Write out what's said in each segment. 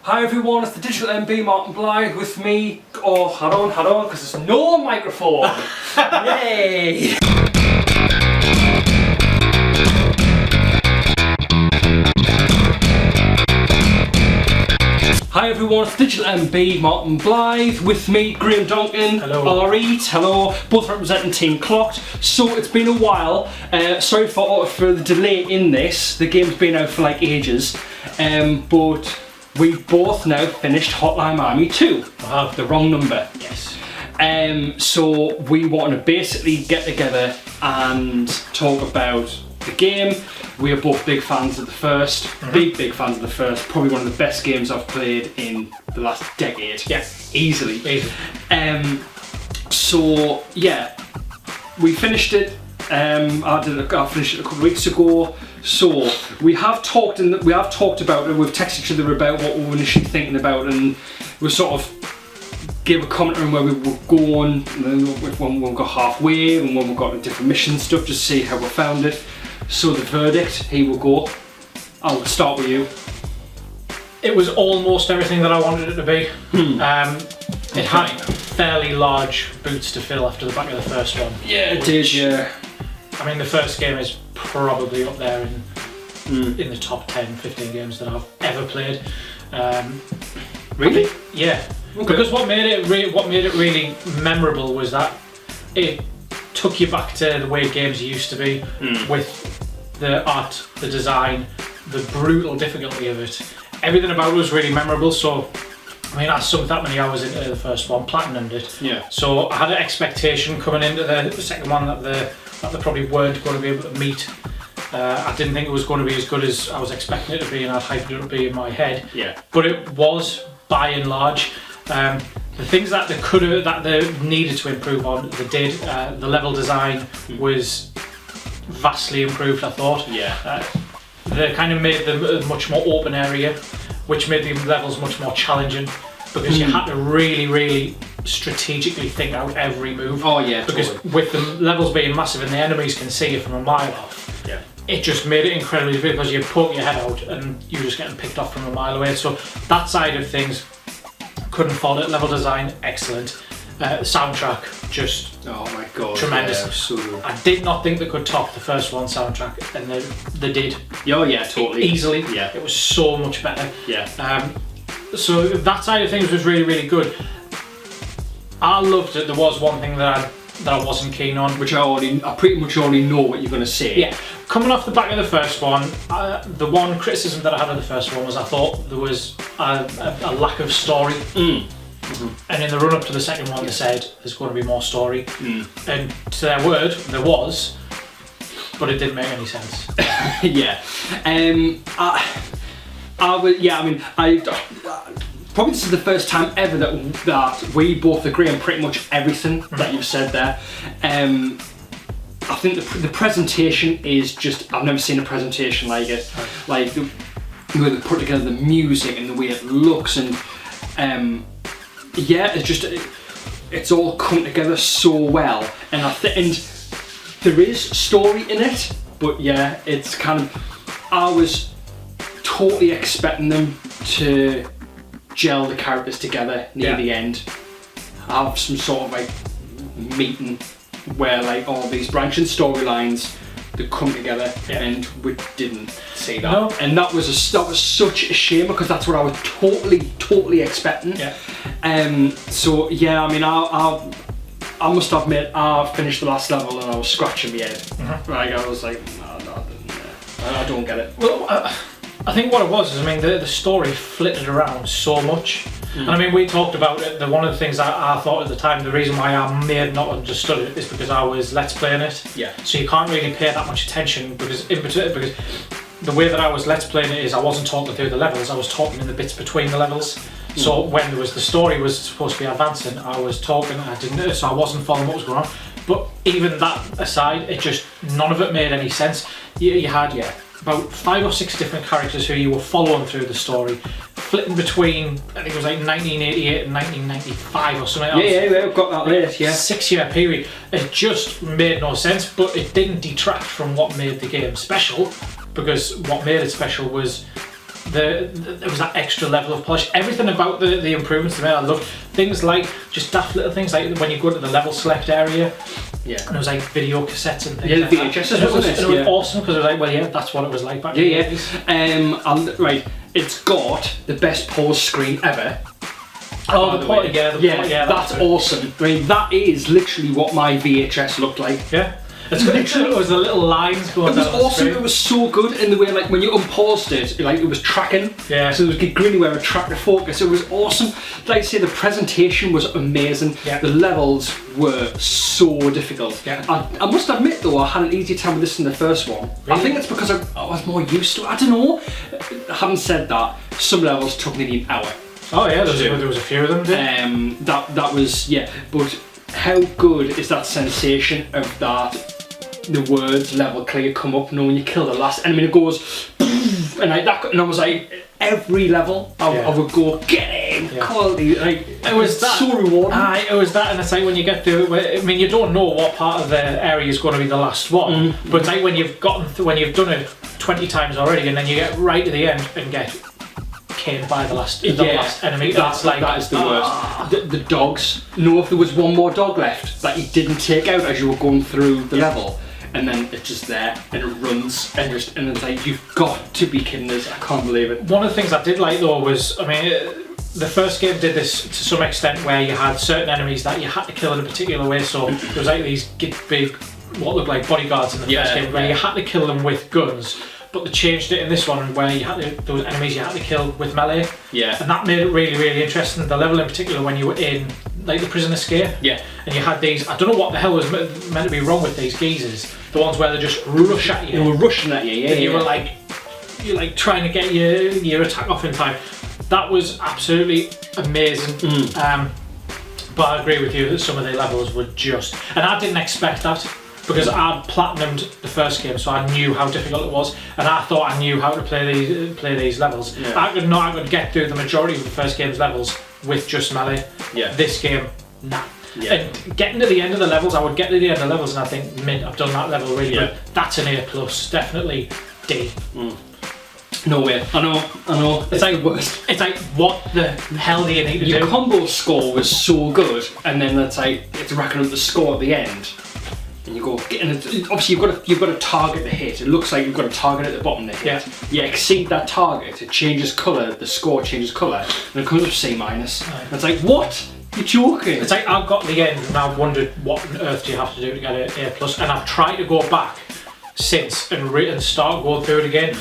Hi everyone, it's the Digital MB Martin Blythe with me. Oh, hold on, because there's no microphone. Yay! Hi everyone, it's Digital MB Martin Blythe with me, Graeme Donkin. Hello. Reed, hello, both representing Team Clocked. So it's been a while. Sorry for the delay in this. The game's been out for like ages, but we've both now finished Hotline Miami 2. The wrong number. Yes. So we want to basically get together and talk about the game. We are both big fans of the first, big fans of the first. Probably one of the best games I've played in the last decade. Yeah, easily. So yeah, we finished it. I finished it a couple of weeks ago. So we have talked about it. We've texted each other about what we were initially thinking about, and we sort of gave a comment on where we were going, and then when we got halfway, and when we got into different mission stuff, just see how we found it. So the verdict, here we go. I'll start with you. It was almost everything that I wanted it to be. It had fairly large boots to fill after the back of the first one. Yeah, it did. Yeah. I mean, the first game is probably up there in the top 10, 15 games that I've ever played. Really? Yeah. Okay. Because what made it really memorable was that it took you back to the way games used to be, with the art, the design, the brutal difficulty of it. Everything about it was really memorable. So, I mean, I sunk that many hours into the first one, platinumed it. Yeah. So I had an expectation coming into the second one that they probably weren't going to be able to meet. I didn't think it was going to be as good as I was expecting it to be, and I'd hyped it up to be in my head. Yeah. But it was, by and large. The things that they needed to improve on, they did. The level design was vastly improved, I thought. Yeah. They kind of made them a much more open area, which made the levels much more challenging, because you had to really strategically think out every move. Oh yeah, because totally. with the levels being massive and the enemies can see you from a mile off, yeah, it just made it incredibly difficult because you poke your head out and you're just getting picked off from a mile away. So that side of things, couldn't fault it. Level design, excellent. Soundtrack, just oh my god, tremendous. Yeah, so I did not think they could top the first one soundtrack, and they did. Oh yeah, totally. Easily. Yeah. It was so much better. Yeah. So that side of things was really good. I loved it. There was one thing that I wasn't keen on, which I pretty much already know what you're going to say. Yeah. Coming off the back of the first one, the one criticism that I had of the first one was I thought there was a lack of story. And in the run up to the second one, they said there's going to be more story. And to their word, there was, but it didn't make any sense. Yeah. Probably this is the first time ever that we both agree on pretty much everything that you've said there. I think the presentation is just, I've never seen a presentation like it. Like the way they put together the music and the way it looks, and yeah, it's all come together so well. And and there is story in it, but yeah, it's kind of, I was totally expecting them to gel the characters together near the end, have some sort of like meeting where like all these branching storylines that come together, and we didn't see that. No. And that was such a shame, because that's what I was totally expecting. So yeah, I mean, I must admit, I finished the last level and I was scratching my head. Like I was like, no, I don't get it. Well, I think what it was is, I mean, the story flitted around so much. And I mean, we talked about it. One of the things I thought at the time, the reason why I may have not understood it is because I was let's playing it. Yeah. So you can't really pay that much attention, because the way that I was let's playing it is I wasn't talking through the levels, I was talking in the bits between the levels. So when there was the story was supposed to be advancing, I was talking, so I wasn't following what was going on. But even that aside, none of it made any sense. You had about 5 or 6 different characters who you were following through the story, flitting between, I think it was like 1988 and 1995 or something else. Yeah, we've got that list, yeah. 6-year period. It just made no sense, but it didn't detract from what made the game special, because what made it special was there was that extra level of polish. Everything about the improvements they made, I loved. Things like just daft little things like when you go to the level select area. Yeah. And it was like video cassettes and things. Yeah, like the that. VHS, And it was yeah. awesome because it was like, well, yeah, that's what it was like back in the Yeah, 80s. and right, it's got the best pause screen ever. Oh, the port, yeah, that's awesome. I mean, that is literally what my VHS looked like. Yeah. It's literally, it was the little lines going down. It was awesome. It was so good in the way, like when you unpaused it, like it was tracking. Yeah. So there was green where it tracked the focus. It was awesome. Like I say, the presentation was amazing. Yeah. The levels were so difficult. Yeah. I must admit though, I had an easier time with this than the first one. Really? I think it's because I was more used to it. I don't know. Having said that, some levels took nearly an hour. Oh yeah, there was a few of them. That was, yeah. But how good is that sensation of that? The words level clear come up, when you kill the last enemy, it goes, and I was like, every level I would go, get in, quality, like, it was that, so rewarding. It was that, and it's like when you get through, I mean, you don't know what part of the area is going to be the last one, but it's like when you've when you've done it 20 times already, and then you get right to the end and get came by the last enemy. That is the worst. The dogs. Know if there was one more dog left that you didn't take out as you were going through the level, and then it's just there and it runs and it's like, you've got to be kidding us. I can't believe it. One of the things I did like though was, I mean, the first game did this to some extent where you had certain enemies that you had to kill in a particular way. So there was like these big, what looked like bodyguards in the first game where you had to kill them with guns. But they changed it in this one where there was enemies you had to kill with melee. Yeah. And that made it really, really interesting. The level in particular when you were in like the prison escape. Yeah. And you had these, I don't know what the hell was meant to be wrong with these geezers. The ones where they just rush at you. They were rushing at you, yeah. And you were like, you're like trying to get your attack off in time. That was absolutely amazing. But I agree with you that some of the levels were just, and I didn't expect that. Because I'd platinumed the first game, so I knew how difficult it was, and I thought I knew how to play these levels. Yeah. I could get through the majority of the first game's levels with just melee. Yeah. This game, nah. Yeah. And getting to the end of the levels, I would get to the end of the levels and I think, mint, I've done that level really good. That's an A+, definitely D. No way. I know. It's like worst. It's like, what the hell do you need to do? Your combo score was so good, and then it's like it's racking up the score at the end. And you go, and obviously you've got a target to hit. It looks like you've got a target at the bottom to hit. Yeah. You exceed that target, it changes colour, the score changes colour, and it comes up C-. And it's like, what? You're joking. It's like, I've got the end and I've wondered what on earth do you have to do to get an A+, and I've tried to go back since and start going through it again,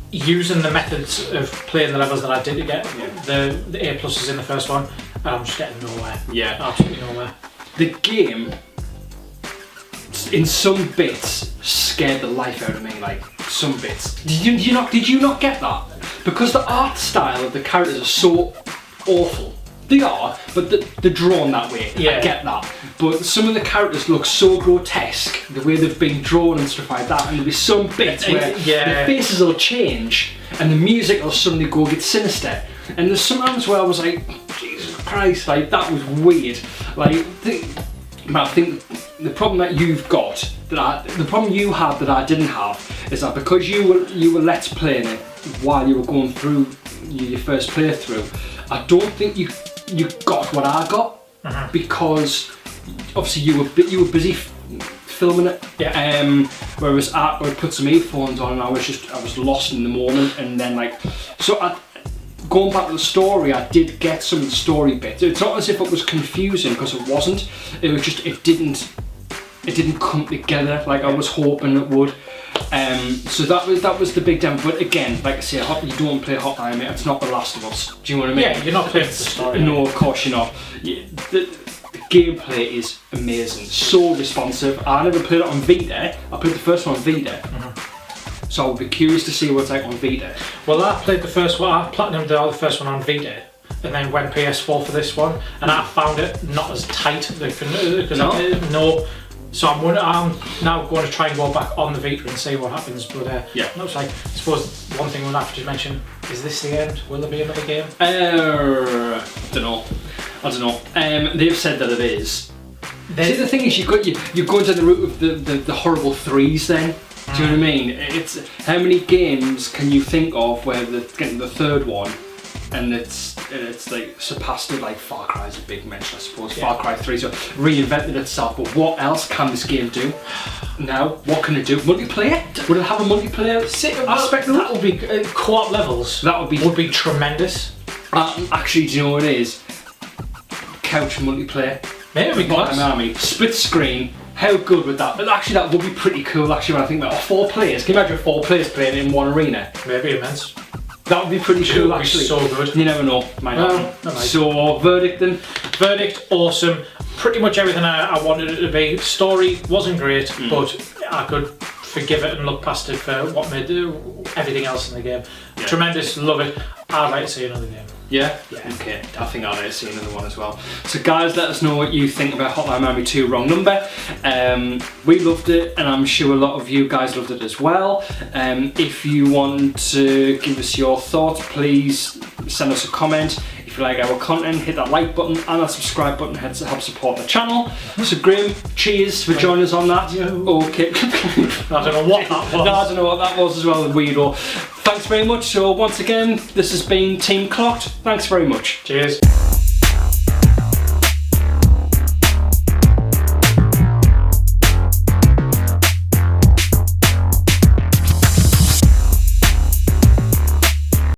using the methods of playing the levels that I did to get the A+ in the first one, and I'm just getting nowhere. Yeah. Absolutely nowhere. The game, in some bits, scared the life out of me. Like some bits. Did you not get that? Because the art style of the characters are so awful. They are, but they're drawn that way. Yeah. I get that. But some of the characters look so grotesque, the way they've been drawn and stuff like that. And there'll be some bits where the faces will change and the music will suddenly get sinister. And there's some times where I was like, Jesus Christ, like that was weird. Like, I think the problem that you've got, the problem you have that I didn't have, is that because you were let's playing it while you were going through your first playthrough, I don't think you got what I got, because obviously you were busy filming it. Yeah. Whereas I would put some earphones on and I was lost in the moment, and then going back to the story, I did get some of the story bits. It's not as if it was confusing, because it wasn't. It was just it didn't come together like I was hoping it would. So that was the big demo. But again, like I say, you don't play Hotline Miami. It's not The Last of Us. Do you know what I mean? Yeah, you're not playing the story. No, of course you're not. The gameplay is amazing. So responsive. I never played it on Vita. I played the first one on Vita. So I would be curious to see what it's like on Vita. Well, I played the first one. I platinumed the first one on Vita, and then went PS4 for this one, and I found it not as tight So I'm now going to try and go back on the Vita and see what happens. But looks like, I suppose one thing we'll have to mention, is this the end? Will there be another game? I don't know. They've said that it is. See, the thing is, you're going down the route of the horrible threes then. Do you know what I mean? It's how many games can you think of where they're getting the third one, and it's like surpassed it? Like Far Cry is a big mention, I suppose. Far Cry 3 so reinvented itself, but what else can this game do? Now, what can it do? Multiplayer? Would it have a multiplayer aspect? That would be co-op levels. That would be tremendous. Actually, do you know what it is? Couch multiplayer. Maybe Hotline Miami, split screen. How good would that? But actually, that would be pretty cool. Actually, when I think about 4 players, can you imagine 4 players playing in one arena? Maybe immense. That would be pretty cool. Actually, so good. You never know. Might happen. So, verdict then? Verdict: awesome. Pretty much everything I wanted it to be. Story wasn't great, but I could forgive it and look past it for what made everything else in the game. Yeah. Tremendous, love it. I'd like to see another game. Yeah? Okay, I think I'd like to see another one as well. So guys, let us know what you think about Hotline Miami 2 Wrong Number. We loved it, and I'm sure a lot of you guys loved it as well. If you want to give us your thoughts, please send us a comment. If you like our content, hit that like button and that subscribe button to help support the channel. So Graeme, cheers for joining us on that. Okay. I don't know what that was. No, I don't know what that was as well, weirdo. Thanks very much. So once again, this has been Team Clocked. Thanks very much. Cheers.